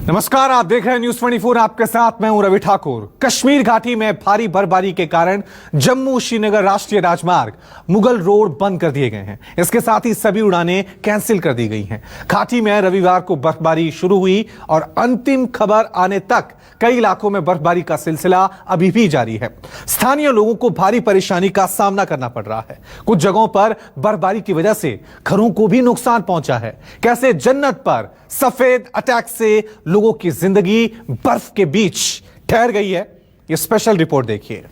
नमस्कार, आप देख रहे हैं न्यूज 24। आपके साथ मैं हूं रवि ठाकुर। कश्मीर घाटी में भारी बर्फबारी के कारण जम्मू श्रीनगर राष्ट्रीय राजमार्ग मुगल रोड बंद कर दिए गए हैं। इसके साथ ही सभी उड़ानें कैंसिल कर दी गई हैं। घाटी में रविवार को बर्फबारी शुरू हुई और अंतिम खबर आने तक कई इलाकों में बर्फबारी का सिलसिला अभी भी जारी है। स्थानीय लोगों को भारी परेशानी का सामना करना पड़ रहा है। कुछ जगहों पर बर्फबारी की वजह से घरों को भी नुकसान पहुंचा है। कैसे जन्नत पर सफेद अटैक से लोगों की जिंदगी बर्फ के बीच ठहर गई है, ये स्पेशल रिपोर्ट देखिए।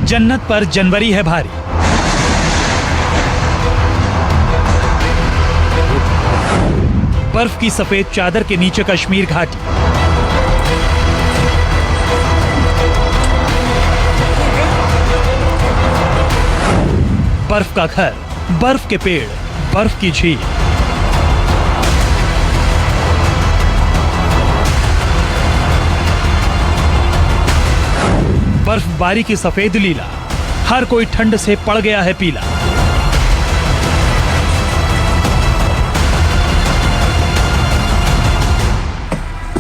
जन्नत पर जनवरी है भारी। बर्फ की सफेद चादर के नीचे कश्मीर घाटी। बर्फ का घर, बर्फ के पेड़, बर्फ की झील। बर्फबारी की सफेद लीला, हर कोई ठंड से पड़ गया है पीला।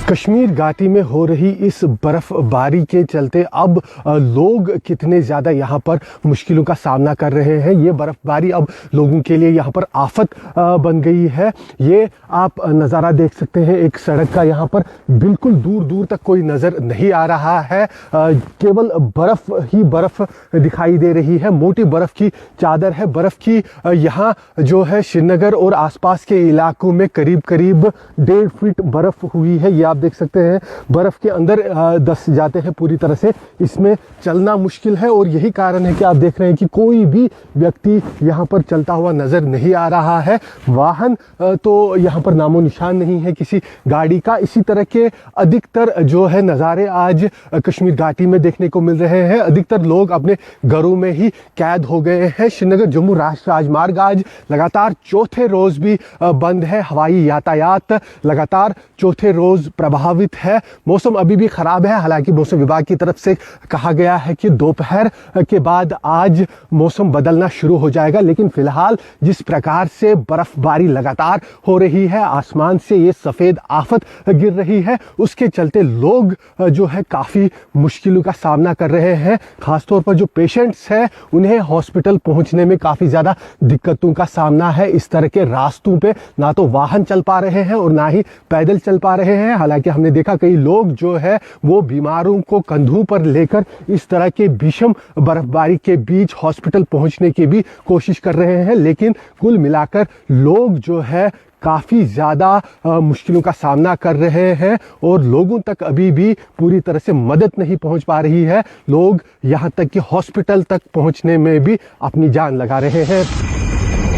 कश्मीर घाटी में हो रही इस बर्फबारी के चलते अब लोग कितने ज़्यादा यहाँ पर मुश्किलों का सामना कर रहे हैं। ये बर्फबारी अब लोगों के लिए यहाँ पर आफत बन गई है। ये आप नज़ारा देख सकते हैं एक सड़क का, यहाँ पर बिल्कुल दूर दूर तक कोई नज़र नहीं आ रहा है। केवल बर्फ़ ही बर्फ़ दिखाई दे रही है। मोटी बर्फ़ की चादर है। बर्फ़ की यहाँ जो है श्रीनगर और आसपास के इलाकों में करीब करीब 1.5 फीट बर्फ़ हुई है। ये आप देख सकते हैं बर्फ के अंदर दस जाते हैं पूरी तरह से। इसमें चलना मुश्किल है और यही कारण है कि आप देख रहे हैं कि कोई भी व्यक्ति यहाँ पर चलता हुआ नजर नहीं आ रहा है। वाहन तो यहाँ पर नामो निशान नहीं है किसी गाड़ी का। इसी तरह के अधिकतर जो है नज़ारे आज कश्मीर घाटी में देखने को मिल रहे हैं। अधिकतर लोग अपने घरों में ही कैद हो गए हैं। श्रीनगर जम्मू राष्ट्रीय राजमार्ग आज लगातार चौथे रोज भी बंद है। हवाई यातायात लगातार चौथे रोज प्रभावित है। मौसम अभी भी खराब है। हालांकि मौसम विभाग की तरफ से कहा गया है कि दोपहर के बाद आज मौसम बदलना शुरू हो जाएगा, लेकिन फिलहाल जिस प्रकार से बर्फबारी लगातार हो रही है, आसमान से ये सफेद आफत गिर रही है, उसके चलते लोग जो है काफी मुश्किलों का सामना कर रहे हैं। खासतौर पर जो पेशेंट्स हैं उन्हें हॉस्पिटल पहुंचने में काफी ज्यादा दिक्कतों का सामना है। इस तरह के रास्तों पे ना तो वाहन चल पा रहे हैं और ना ही पैदल चल पा रहे हैं। हालांकि हमने देखा कई लोग जो है वो बीमारों को कंधों पर लेकर इस तरह के भीषण बर्फबारी के बीच हॉस्पिटल पहुंचने की भी कोशिश कर रहे हैं, लेकिन कुल मिलाकर लोग जो है काफ़ी ज़्यादा मुश्किलों का सामना कर रहे हैं और लोगों तक अभी भी पूरी तरह से मदद नहीं पहुंच पा रही है। लोग यहाँ तक कि हॉस्पिटल तक पहुंचने में भी अपनी जान लगा रहे हैं।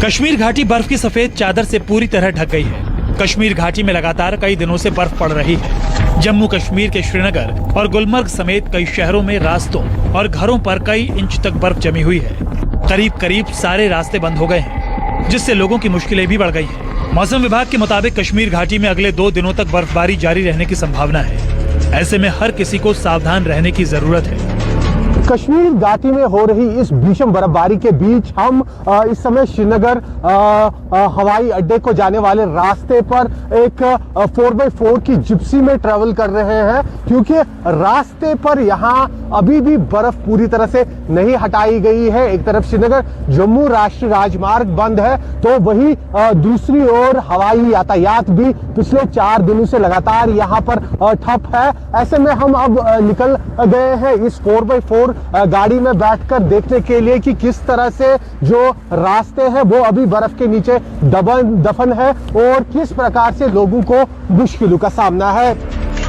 कश्मीर घाटी बर्फ की सफेद चादर से पूरी तरह ढक गई है। कश्मीर घाटी में लगातार कई दिनों से बर्फ पड़ रही है। जम्मू कश्मीर के श्रीनगर और गुलमर्ग समेत कई शहरों में रास्तों और घरों पर कई इंच तक बर्फ जमी हुई है। करीब करीब सारे रास्ते बंद हो गए हैं, जिससे लोगों की मुश्किलें भी बढ़ गई हैं। मौसम विभाग के मुताबिक कश्मीर घाटी में अगले 2 दिनों तक बर्फबारी जारी रहने की संभावना है। ऐसे में हर किसी को सावधान रहने की जरूरत है। कश्मीर घाटी में हो रही इस भीषण बर्फबारी के बीच हम इस समय श्रीनगर हवाई अड्डे को जाने वाले रास्ते पर एक 4x4 की जिप्सी में ट्रेवल कर रहे हैं, क्योंकि रास्ते पर यहाँ अभी भी बर्फ पूरी तरह से नहीं हटाई गई है। एक तरफ श्रीनगर जम्मू राष्ट्रीय राजमार्ग बंद है, तो वही दूसरी ओर हवाई यातायात भी पिछले 4 दिनों से लगातार यहाँ पर ठप है। ऐसे में हम अब निकल गए हैं इस 4x4 गाड़ी में बैठकर देखने के लिए कि किस तरह से जो रास्ते हैं वो अभी बर्फ के नीचे दफन है और किस प्रकार से लोगों को मुश्किलों का सामना है।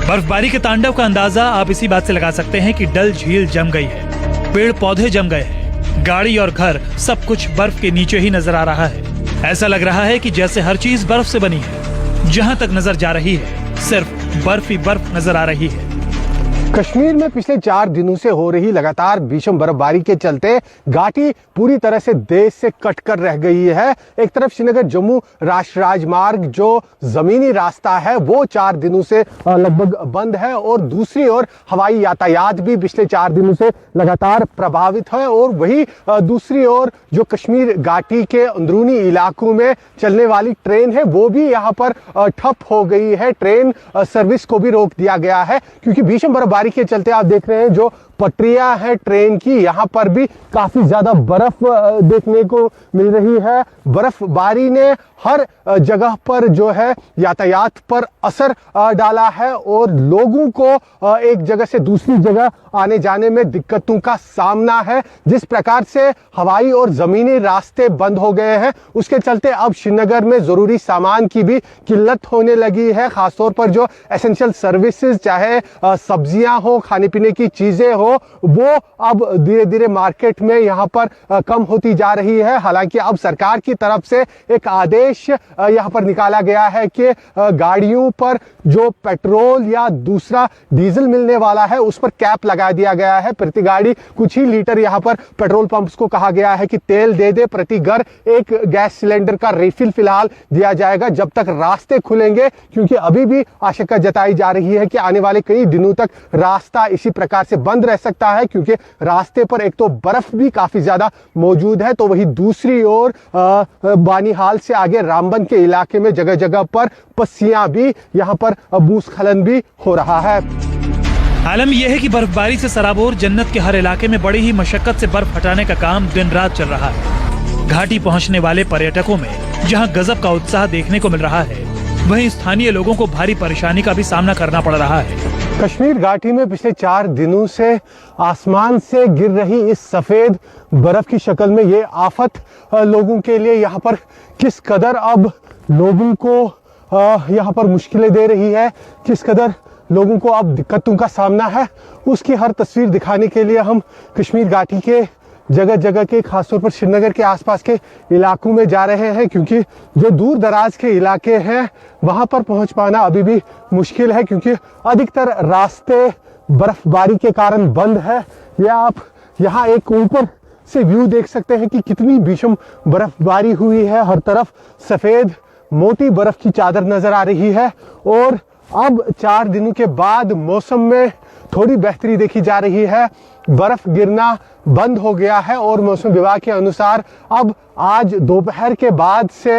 बर्फबारी के तांडव का अंदाजा आप इसी बात से लगा सकते हैं कि डल झील जम गई है, पेड़ पौधे जम गए हैं, गाड़ी और घर सब कुछ बर्फ के नीचे ही नजर आ रहा है। ऐसा लग रहा है कि जैसे हर चीज बर्फ से बनी है। जहाँ तक नजर जा रही है सिर्फ बर्फ ही बर्फ नजर आ रही है। कश्मीर में पिछले 4 दिनों से हो रही लगातार भीषण बर्फबारी के चलते घाटी पूरी तरह से देश से कटकर रह गई है। एक तरफ श्रीनगर जम्मू राष्ट्रीय राजमार्ग जो जमीनी रास्ता है वो 4 दिनों से लगभग बंद है और दूसरी ओर हवाई यातायात भी पिछले 4 दिनों से लगातार प्रभावित है और वही दूसरी ओर जो कश्मीर घाटी के अंदरूनी इलाकों में चलने वाली ट्रेन है वो भी यहाँ पर ठप हो गई है। ट्रेन सर्विस को भी रोक दिया गया है क्योंकि भीषण बर्फबारी के चलते आप देख रहे हैं जो पटरियां है ट्रेन की यहाँ पर भी काफी ज्यादा बर्फ देखने को मिल रही है। बर्फबारी ने हर जगह पर जो है यातायात पर असर डाला है और लोगों को एक जगह से दूसरी जगह आने जाने में दिक्कतों का सामना है। जिस प्रकार से हवाई और जमीनी रास्ते बंद हो गए हैं उसके चलते अब श्रीनगर में जरूरी सामान की भी किल्लत होने लगी है। खासतौर पर जो एसेंशियल सर्विसेज चाहे सब्जियां हो खाने पीने की चीजें हो वो अब धीरे धीरे मार्केट में यहाँ पर कम होती जा रही है। हालांकि अब सरकार की तरफ से एक आदेश यहाँ पर निकाला गया है कि गाड़ियों पर जो पेट्रोल या दूसरा डीजल मिलने वाला है उस पर कैप लगा दिया गया है। प्रति गाड़ी कुछ ही लीटर यहाँ पर पेट्रोल पंप्स को कहा गया है कि तेल दे दे, प्रति घर एक गैस सिलेंडर का रिफिल फिलहाल दिया जाएगा जब तक रास्ते खुलेंगे, क्योंकि अभी भी आशंका जताई जा रही है कि आने वाले कई दिनों तक रास्ता इसी प्रकार से बंद रह सकता है क्योंकि रास्ते पर एक तो बर्फ भी काफी ज्यादा मौजूद है तो वही दूसरी ओर बानीहाल से आगे रामबन के इलाके में जगह जगह पर पस्सियां भी यहाँ पर भूस्खलन भी हो रहा है। आलम यह है कि बर्फबारी से सराबोर जन्नत के हर इलाके में बड़ी ही मशक्कत से बर्फ हटाने का काम दिन रात चल रहा है। घाटी पहुंचने वाले पर्यटकों में जहां गजब का उत्साह देखने को मिल रहा है वहीं स्थानीय लोगों को भारी परेशानी का भी सामना करना पड़ रहा है। कश्मीर घाटी में पिछले 4 दिनों से आसमान से गिर रही इस सफेद बर्फ की शक्ल में ये आफत लोगों के लिए यहाँ पर किस कदर अब लोगों को यहाँ पर मुश्किलें दे रही है, किस कदर लोगों को अब दिक्कतों का सामना है, उसकी हर तस्वीर दिखाने के लिए हम कश्मीर घाटी के जगह जगह के खासतौर पर श्रीनगर के आसपास के इलाकों में जा रहे हैं क्योंकि जो दूर दराज के इलाके हैं वहां पर पहुंच पाना अभी भी मुश्किल है क्योंकि अधिकतर रास्ते बर्फबारी के कारण बंद है। या आप यहाँ एक ऊपर से व्यू देख सकते हैं कि कितनी भीषण बर्फबारी हुई है। हर तरफ सफेद मोटी बर्फ की चादर नजर आ रही है और अब 4 दिनों के बाद मौसम में थोड़ी बेहतरी देखी जा रही है। बर्फ गिरना बंद हो गया है और मौसम विभाग के अनुसार अब आज दोपहर के बाद से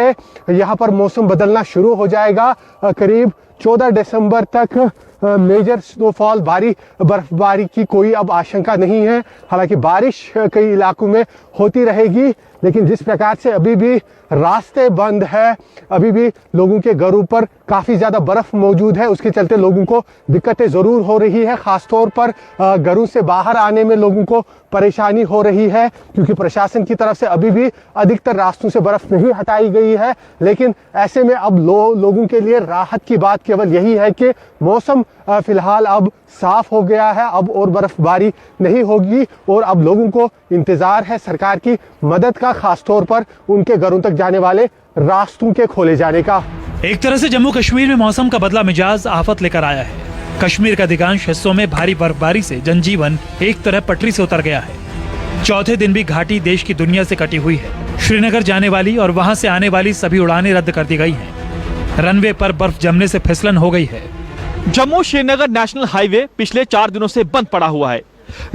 यहाँ पर मौसम बदलना शुरू हो जाएगा। करीब 14 दिसंबर तक मेजर स्नोफॉल भारी बर्फबारी की कोई अब आशंका नहीं है। हालांकि बारिश कई इलाकों में होती रहेगी लेकिन जिस प्रकार से अभी भी रास्ते बंद है, अभी भी लोगों के घरों पर काफी ज्यादा बर्फ मौजूद है, उसके चलते लोगों को दिक्कतें जरूर हो रही है। खासतौर पर घरों से बाहर आने में लोगों को परेशानी हो रही है क्योंकि प्रशासन की तरफ से अभी भी अधिकतर रास्तों से बर्फ नहीं हटाई गई है। लेकिन ऐसे में अब लोगों के लिए राहत की बात केवल यही है कि मौसम फिलहाल अब साफ हो गया है, अब और बर्फबारी नहीं होगी और अब लोगों को इंतजार है सरकार की मदद का, खासतौर पर उनके घरों तक जाने वाले रास्तों के खोले जाने का। एक तरह से जम्मू कश्मीर में मौसम का बदला मिजाज आफत लेकर आया है। कश्मीर के अधिकांश हिस्सों में भारी बर्फबारी से जनजीवन एक तरह पटरी से उतर गया है। चौथे दिन भी घाटी देश की दुनिया से कटी हुई है। श्रीनगर जाने वाली और वहां से आने वाली सभी उड़ानें रद्द कर दी गई हैं। रनवे पर बर्फ जमने से फिसलन हो गई है। जम्मू श्रीनगर नेशनल हाईवे पिछले 4 दिनों से बंद पड़ा हुआ है।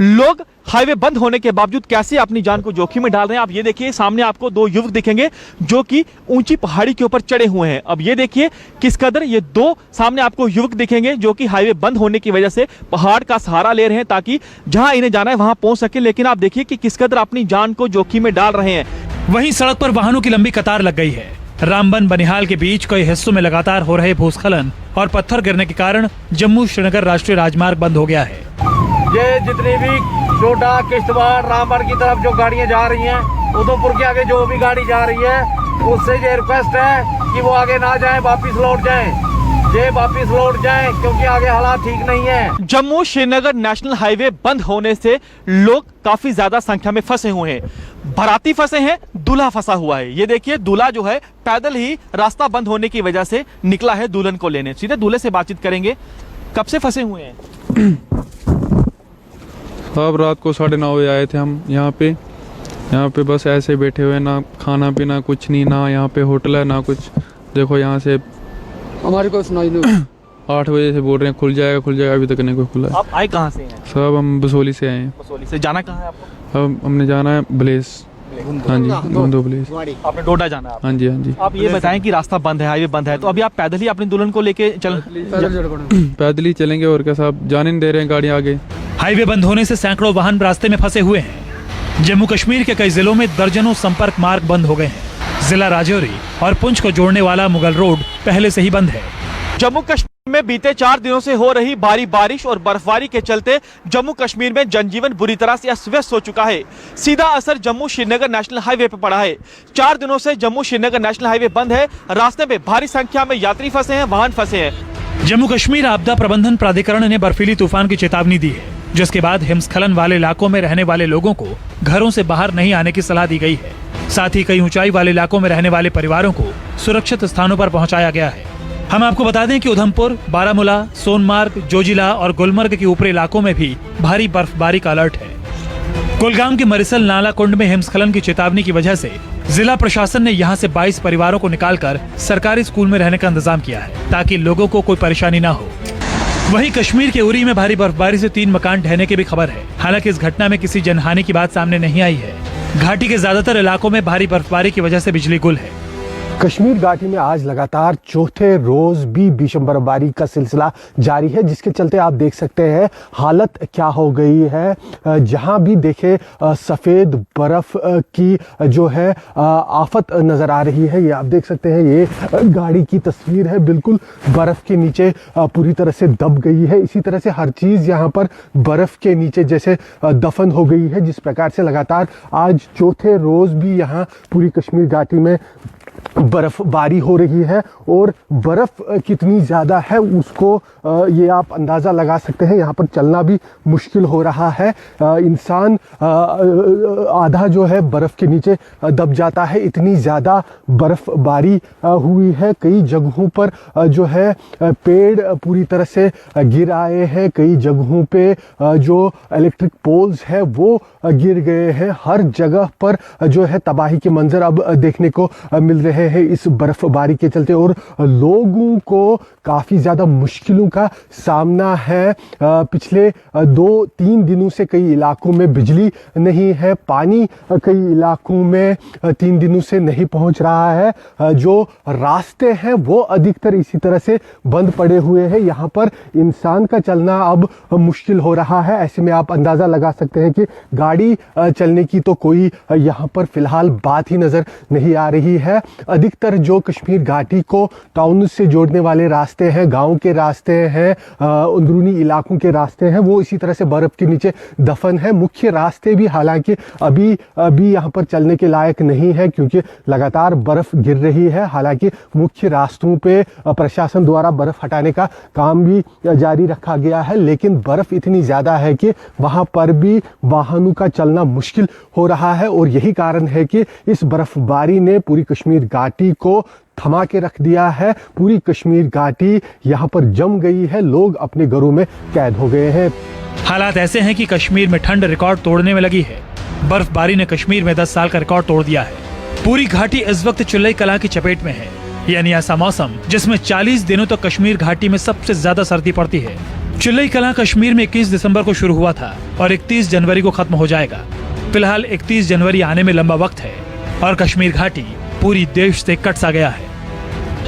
लोग हाईवे बंद होने के बावजूद कैसे अपनी जान को जोखिम में डाल रहे हैं आप ये देखिए। सामने आपको 2 युवक दिखेंगे जो कि ऊंची पहाड़ी के ऊपर चढ़े हुए हैं। अब ये देखिए किस कदर ये 2 सामने आपको युवक दिखेंगे जो कि हाईवे बंद होने की वजह से पहाड़ का सहारा ले रहे हैं ताकि जहां इन्हें जाना है वहां पहुंच सके। लेकिन आप देखिए कि किस कदर अपनी जान को जोखिम में डाल रहे हैं। वहीं सड़क पर वाहनों की लंबी कतार लग गई है। रामबन बनिहाल के बीच कई हिस्सों में लगातार हो रहे भूस्खलन और पत्थर गिरने के कारण जम्मू श्रीनगर राष्ट्रीय राजमार्ग बंद हो गया है। ये जितनी भी डोडा किश्तवाड़ रामबन की तरफ जो गाड़ियां जा रही हैं, उधमपुर के आगे जो भी गाड़ी जा रही है उससे ये रिक्वेस्ट है कि वो आगे ना जाएं, वापिस लौट जाएं। ये वापिस लौट जाएं क्योंकि आगे हालात ठीक नहीं है। जम्मू श्रीनगर नेशनल हाईवे बंद होने से लोग काफी ज्यादा संख्या में फंसे हुए हैं। बाराती फंसे हैं, दूल्हा फंसा हुआ है। ये देखिए दूल्हा जो है पैदल ही रास्ता बंद होने की वजह से निकला है दुल्हन को लेने। सीधे दूल्हे से बातचीत करेंगे। कब से फंसे हुए हैं? अब रात को 9:30 बजे आए थे हम यहाँ पे बस ऐसे बैठे हुए, ना खाना पीना कुछ नहीं, ना यहाँ पे होटल है ना कुछ। देखो यहाँ से हमारे को सुनाई नहीं। 8 बजे से बोल रहे हैं खुल जाएगा, अभी तक नहीं कोई खुला। आप आए कहाँ से हैं? सब हम बसोली से आए हैं। बसोली से। जाना कहाँ है आपको? अब हमने जाना है ब्लेस। हाँ जी, गोंदो ब्लेस। आपने डोडा जाना है? हाँ जी। आप ये बताएं कि रास्ता बंद है, हाईवे बंद है, तो अभी आप पैदल ही अपनी दुल्हन को लेके पैदल ही चलेंगे और क्या साहब, जाने नहीं दे रहे हैं गाड़ी आगे। हाईवे बंद होने से सैकड़ों वाहन रास्ते में फंसे हुए हैं। जम्मू कश्मीर के कई जिलों में दर्जनों संपर्क मार्ग बंद हो गए हैं। जिला राजौरी और पुंछ को जोड़ने वाला मुगल रोड पहले से ही बंद है। जम्मू कश्मीर में बीते 4 दिनों से हो रही भारी बारिश और बर्फबारी के चलते जम्मू कश्मीर में जनजीवन बुरी तरह से अस्त व्यस्त हो चुका है। सीधा असर जम्मू श्रीनगर नेशनल हाईवे पर पड़ा है। 4 दिनों से जम्मू श्रीनगर नेशनल हाईवे बंद है। रास्ते में भारी संख्या में यात्री फंसे हैं, वाहन फंसे हैं। जम्मू कश्मीर आपदा प्रबंधन प्राधिकरण ने बर्फीली तूफान की चेतावनी दी है, जिसके बाद हिमस्खलन वाले इलाकों में रहने वाले लोगों को घरों से बाहर नहीं आने की सलाह दी गई है। साथ ही कई ऊंचाई वाले इलाकों में रहने वाले परिवारों को सुरक्षित स्थानों पर पहुंचाया गया है। हम आपको बता दें कि उधमपुर, बारामूला, सोनमार्ग, जोजिला और गुलमर्ग के ऊपरी इलाकों में भी भारी बर्फबारी का अलर्ट है। कुलगाम के मरिसल नाला कुंड में हिमस्खलन की चेतावनी की वजह से जिला प्रशासन ने यहां से 22 परिवारों को निकालकर सरकारी स्कूल में रहने का इंतजाम किया है, ताकि लोगों को कोई परेशानी न हो। वहीं कश्मीर के उरी में भारी बर्फबारी से 3 मकान ढहने की भी खबर है। हालांकि इस घटना में किसी जनहानि की बात सामने नहीं आई है। घाटी के ज्यादातर इलाकों में भारी बर्फबारी की वजह से बिजली गुल है। कश्मीर घाटी में आज लगातार चौथे रोज भी भीषण बर्फबारी का सिलसिला जारी है, जिसके चलते आप देख सकते हैं हालत क्या हो गई है। जहां भी देखे सफ़ेद बर्फ की जो है आफत नज़र आ रही है। ये आप देख सकते हैं, ये गाड़ी की तस्वीर है, बिल्कुल बर्फ़ के नीचे पूरी तरह से दब गई है। इसी तरह से हर चीज़ यहाँ पर बर्फ़ के नीचे जैसे दफन हो गई है। जिस प्रकार से लगातार आज चौथे रोज़ भी यहाँ पूरी कश्मीर घाटी में बर्फबारी हो रही है, और बर्फ कितनी ज़्यादा है उसको ये आप अंदाज़ा लगा सकते हैं। यहाँ पर चलना भी मुश्किल हो रहा है। इंसान आधा जो है बर्फ़ के नीचे दब जाता है, इतनी ज़्यादा बर्फबारी हुई है। कई जगहों पर जो है पेड़ पूरी तरह से गिर आए हैं। कई जगहों पे जो इलेक्ट्रिक पोल्स है वो गिर गए हैं। हर जगह पर जो है तबाही के मंजर अब देखने को मिल रहे हैं इस बर्फबारी के चलते, और लोगों को काफ़ी ज़्यादा मुश्किलों का सामना है। पिछले 2-3 दिनों से कई इलाकों में बिजली नहीं है, पानी कई इलाकों में 3 दिनों से नहीं पहुंच रहा है। जो रास्ते हैं वो अधिकतर इसी तरह से बंद पड़े हुए हैं। यहाँ पर इंसान का चलना अब मुश्किल हो रहा है। ऐसे में आप अंदाज़ा लगा सकते हैं कि गाड़ी चलने की तो कोई यहाँ पर फिलहाल बात ही नज़र नहीं आ रही है। अधिकतर जो कश्मीर घाटी को टाउन से जोड़ने वाले रास्ते हैं, गांव के रास्ते हैं, अंदरूनी इलाकों के रास्ते हैं, वो इसी तरह से बर्फ़ के नीचे दफन है। मुख्य रास्ते भी हालांकि अभी यहाँ पर चलने के लायक नहीं है, क्योंकि लगातार बर्फ़ गिर रही है। हालांकि मुख्य रास्तों पे प्रशासन द्वारा बर्फ़ हटाने का काम भी जारी रखा गया है, लेकिन बर्फ़ इतनी ज़्यादा है कि वहाँ पर भी वाहनों का चलना मुश्किल हो रहा है। और यही कारण है कि इस बर्फबारी ने पूरी कश्मीर घाटी को थमा के रख दिया है। पूरी कश्मीर घाटी यहाँ पर जम गई है, लोग अपने घरों में कैद हो गए हैं। हालात ऐसे हैं कि कश्मीर में ठंड रिकॉर्ड तोड़ने में लगी है। बर्फबारी ने कश्मीर में 10 साल का रिकॉर्ड तोड़ दिया है। पूरी घाटी इस वक्त चिल्लई कलां की चपेट में है, यानी ऐसा मौसम जिसमें 40 दिनों तक कश्मीर घाटी में सबसे ज्यादा सर्दी पड़ती है। चिल्लई कलां कश्मीर में 21 दिसंबर को शुरू हुआ था और 31 जनवरी को खत्म हो जाएगा। फिलहाल 31 जनवरी आने में लंबा वक्त है और कश्मीर घाटी पूरी देश से कट सा गया है।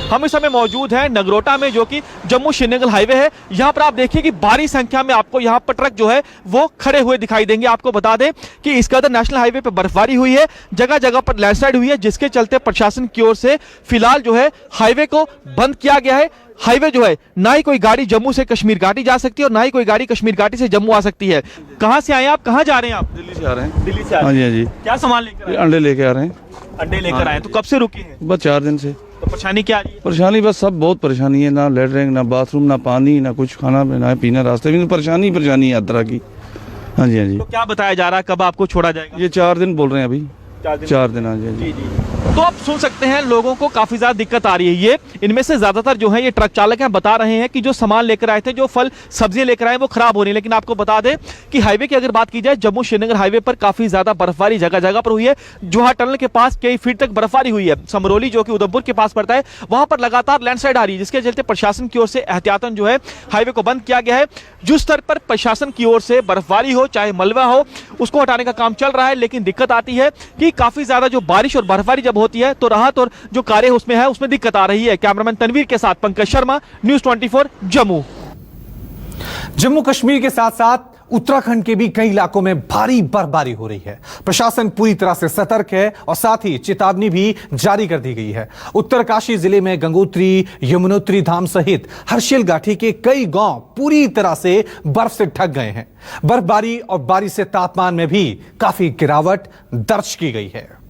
हम इस समय मौजूद हैं नगरोटा में, जो कि जम्मू श्रीनगर हाईवे है। यहाँ पर आप देखिए कि भारी संख्या में आपको यहाँ पर ट्रक जो है वो खड़े हुए दिखाई देंगे। आपको बता दें कि इस कदर नेशनल हाईवे पर बर्फबारी हुई है, जगह जगह पर लैंडस्लाइड हुई है, जिसके चलते प्रशासन की ओर से फिलहाल जो है हाईवे को बंद किया गया है। हाईवे जो है ना ही कोई गाड़ी जम्मू से कश्मीर घाटी जा सकती है और ना ही कोई गाड़ी कश्मीर घाटी से जम्मू आ सकती है। कहाँ से आए आप, कहाँ जा रहे हैं आप? दिल्ली से आ रहे हैं। दिल्ली से आ हाँ रहे जी, हैं। हाँ जी। क्या सामान लेकर आए? अंडे लेके आ रहे हैं। अंडे लेकर आए, तो कब से रुके हैं? बस 4 दिन से। तो परेशानी क्या आ रही है? परेशानी बस सब बहुत परेशानी है, ना लेटरिन, ना बाथरूम, ना पानी, ना कुछ खाना ना पीना, रास्ते में परेशानी है यात्रा की। हाँ जी, हाँ जी। तो क्या बताया जा रहा है, कब आपको छोड़ा जाएगा? ये 4 दिन बोल रहे हैं अभी। 4 दिन। हाँ जी, हाँ जी। तो आप सुन सकते हैं लोगों को काफी ज्यादा दिक्कत आ रही है। ये इनमें से ज्यादातर जो है ये ट्रक चालक हैं, बता रहे हैं कि जो सामान लेकर आए थे, जो फल सब्जियां लेकर आए वो खराब हो रही है। लेकिन आपको बता दें कि हाईवे की अगर बात की जाए, जम्मू श्रीनगर हाईवे पर काफी ज्यादा बर्फबारी जगह जगह पर हुई है। जोहा टनल के पास कई फीट तक बर्फबारी हुई है। समरोली जो कि उधमपुर के पास पड़ता है, वहां पर लगातार लैंडस्लाइड आ रही है, जिसके चलते प्रशासन की ओर से एहतियातन जो है हाईवे को बंद किया गया है। जिस स्तर पर प्रशासन की ओर से बर्फबारी हो चाहे मलबा हो, उसको हटाने का काम चल रहा है। लेकिन दिक्कत आती है कि काफी ज्यादा जो बारिश और बर्फबारी जब होती है तो राहत और जो कार्य उसमें है उसमें दिक्कत आ रही है। कैमरामैन तनवीर के साथ पंकज शर्मा, न्यूज़ 24 जम्मू। जम्मू कश्मीर के साथ साथ उत्तराखंड के भी कई इलाकों में भारी बर्फबारी हो रही है। प्रशासन पूरी तरह से सतर्क है और साथ ही चेतावनी भी जारी कर दी गई है। उत्तरकाशी जिले में गंगोत्री, यमुनोत्री धाम सहित हर्षिल घाटी के कई गांव पूरी तरह से बर्फ से ढक गए हैं। बर्फबारी और बारिश से तापमान में भी काफी गिरावट दर्ज की गई है।